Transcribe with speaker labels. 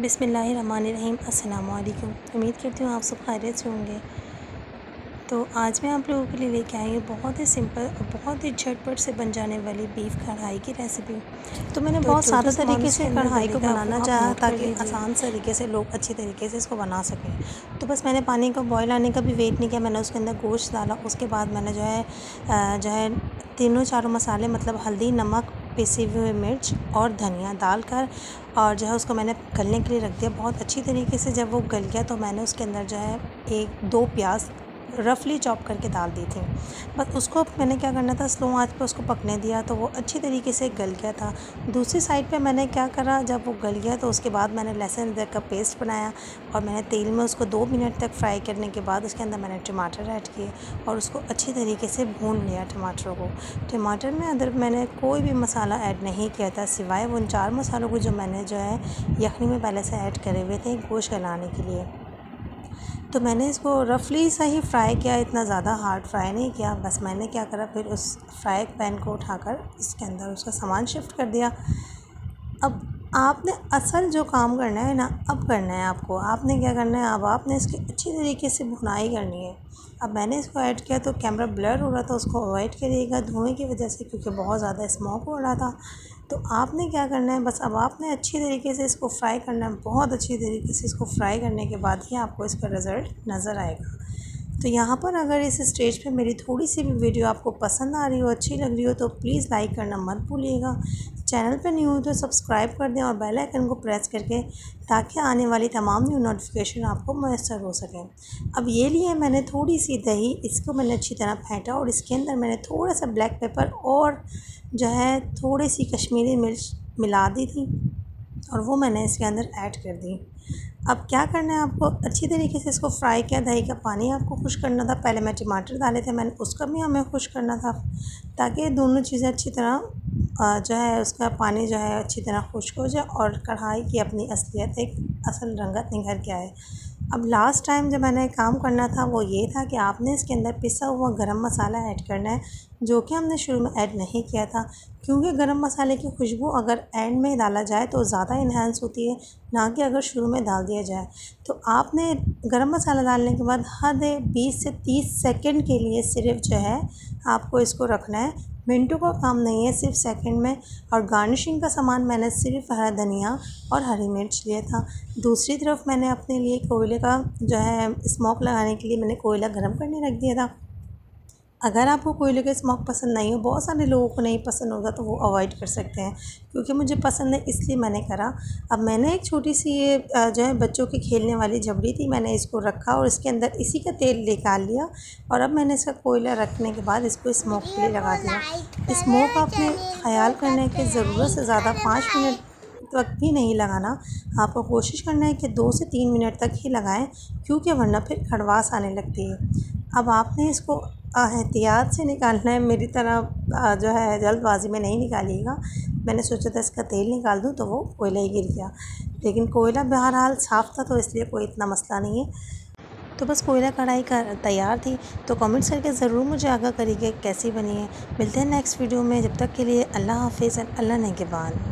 Speaker 1: बिस्मिल्लाहिर्रहमानिर्रहीम। अस्सलाम वालेकुम। उम्मीद करती हूँ आप सब खैरियत से होंगे। तो आज मैं आप लोगों के लिए लेके आई हूँ बहुत ही सिंपल और बहुत ही झटपट से बन जाने वाली बीफ कढ़ाई की रेसिपी। तो मैंने बहुत
Speaker 2: जो
Speaker 1: सादा
Speaker 2: सामान
Speaker 1: तरीके
Speaker 2: उसके
Speaker 1: से
Speaker 2: अंदर
Speaker 1: कढ़ाई को
Speaker 2: डलेगा वो
Speaker 1: बनाना
Speaker 2: आप
Speaker 1: चाहा
Speaker 2: नोट कर
Speaker 1: ताकि
Speaker 2: लीजिए।
Speaker 1: आसान तरीके से लोग अच्छी तरीके से इसको बना सकें। तो बस मैंने पानी का बॉयल आने का भी वेट नहीं किया, मैंने उसके अंदर गोश्त डाला। उसके बाद मैंने जो है तीनों चारों मसाले मतलब हल्दी, नमक, पिसी हुई मिर्च और धनिया डालकर और जो है उसको मैंने गलने के लिए रख दिया बहुत अच्छी तरीके से। जब वो गल गया तो मैंने उसके अंदर जो है 1-2 प्याज रफली चॉप करके डाल दी थी। बस उसको मैंने क्या करना था, स्लो आंच पे उसको पकने दिया तो वो अच्छी तरीके से गल गया था। दूसरी साइड पे मैंने क्या करा, जब वो गल गया तो उसके बाद मैंने लहसुन अदरक का पेस्ट बनाया और मैंने तेल में उसको 2 मिनट तक फ्राई करने के बाद उसके अंदर मैंने टमाटर ऐड किए और उसको अच्छी तरीके से भून लिया टमाटरों को। टमाटर में अंदर मैंने कोई भी मसाला ऐड नहीं किया था सिवाय उन 4 मसालों को जो मैंने जो है यखनी में पहले से ऐड करे हुए थे गोश्त गलाने के लिए। तो मैंने इसको रफली सा ही फ्राई किया, इतना ज़्यादा हार्ड फ्राई नहीं किया। बस मैंने क्या करा, फिर उस फ्राई पैन को उठाकर इसके अंदर उसका सामान शिफ्ट कर दिया। अब आपने असल जो काम करना है ना, अब करना है आपको। आपने क्या करना है, अब आपने इसकी अच्छी तरीके से भुनाई करनी है। अब मैंने इसको ऐड किया तो कैमरा ब्लर हो रहा था, उसको अवॉइड करिएगा धुएँ की वजह से, क्योंकि बहुत ज़्यादा स्मोक हो रहा था। तो आपने क्या करना है, बस अब आपने अच्छी तरीके से इसको फ्राई करना है। बहुत अच्छी तरीके से इसको फ्राई करने के बाद ही आपको इसका रिज़ल्ट नज़र आएगा। तो यहाँ पर अगर इस स्टेज पे मेरी थोड़ी सी भी वीडियो आपको पसंद आ रही हो, अच्छी लग रही हो, तो प्लीज़ लाइक करना मत भूलिएगा। चैनल पे न्यू हो तो सब्सक्राइब कर दें और बेल आइकन को प्रेस करके, ताकि आने वाली तमाम न्यू नोटिफिकेशन आपको मैसर हो सके। अब ये लिए मैंने थोड़ी सी दही, इसको मैंने अच्छी तरह फेंटा और इसके अंदर मैंने थोड़ा सा ब्लैक पेपर और जो है थोड़ी सी कश्मीरी मिर्च मिला दी थी और वो मैंने इसके अंदर ऐड कर दी। अब क्या करना है आपको, अच्छी तरीके से इसको फ्राई किया। दही का पानी आपको खुश करना था, पहले मैं टमाटर डाले थे मैंने, उसका भी हमें खुश करना था ताकि दोनों चीज़ें अच्छी तरह जो है उसका पानी जो है अच्छी तरह खुश्क हो जाए और कढ़ाई की अपनी असलियत एक असल रंगत निखर के आए। अब लास्ट टाइम जब मैंने काम करना था वो ये था कि आपने इसके अंदर पिसा हुआ गरम मसाला ऐड करना है, जो कि हमने शुरू में ऐड नहीं किया था, क्योंकि गरम मसाले की खुशबू अगर एंड में डाला जाए तो ज़्यादा इन्हांस होती है, ना कि अगर शुरू में डाल दिया जाए। तो आपने गरम मसाला डालने के बाद हद 20 से 30 सेकंड के लिए सिर्फ जो है आपको इसको रखना है, मिनटों का काम नहीं है, सिर्फ सेकंड में। और गार्निशिंग का सामान मैंने सिर्फ हरा धनिया और हरी मिर्च लिया था। दूसरी तरफ मैंने अपने लिए कोयले का जो है स्मोक लगाने के लिए मैंने कोयला गर्म करने रख दिया था। अगर आपको कोयले का स्मोक पसंद नहीं हो, बहुत सारे लोगों को नहीं पसंद होगा, तो वो अवॉइड कर सकते हैं, क्योंकि मुझे पसंद है इसलिए मैंने करा। अब मैंने एक छोटी सी ये जो है बच्चों की खेलने वाली झबड़ी थी, मैंने इसको रखा और इसके अंदर इसी का तेल निकाल लिया और अब मैंने इसका कोयला रखने के बाद इसको स्मोक के लिए लगा दिया। स्मोक आपने ख्याल करना है कि ज़रूरत से ज़्यादा 5 मिनट तक भी नहीं लगाना। आपको कोशिश करना है कि 2 से 3 मिनट तक ही लगाएं, क्योंकि वरना फिर खड़वास आने लगती है। अब आपने इसको एहतियात से निकालना है, मेरी तरह जो है जल्दबाजी में नहीं निकालिएगा। मैंने सोचा था इसका तेल निकाल दूं तो वो कोयला ही गिर गया, लेकिन कोयला बहरहाल साफ़ था तो इसलिए कोई इतना मसला नहीं है। तो बस कोयला कढ़ाई का तैयार थी। तो कमेंट्स करके ज़रूर मुझे आगाह करिए कैसी बनी है। मिलते हैं नेक्स्ट वीडियो में, जब तक के लिए अल्लाह हाफ़िज़, अल्लाह निगहबान।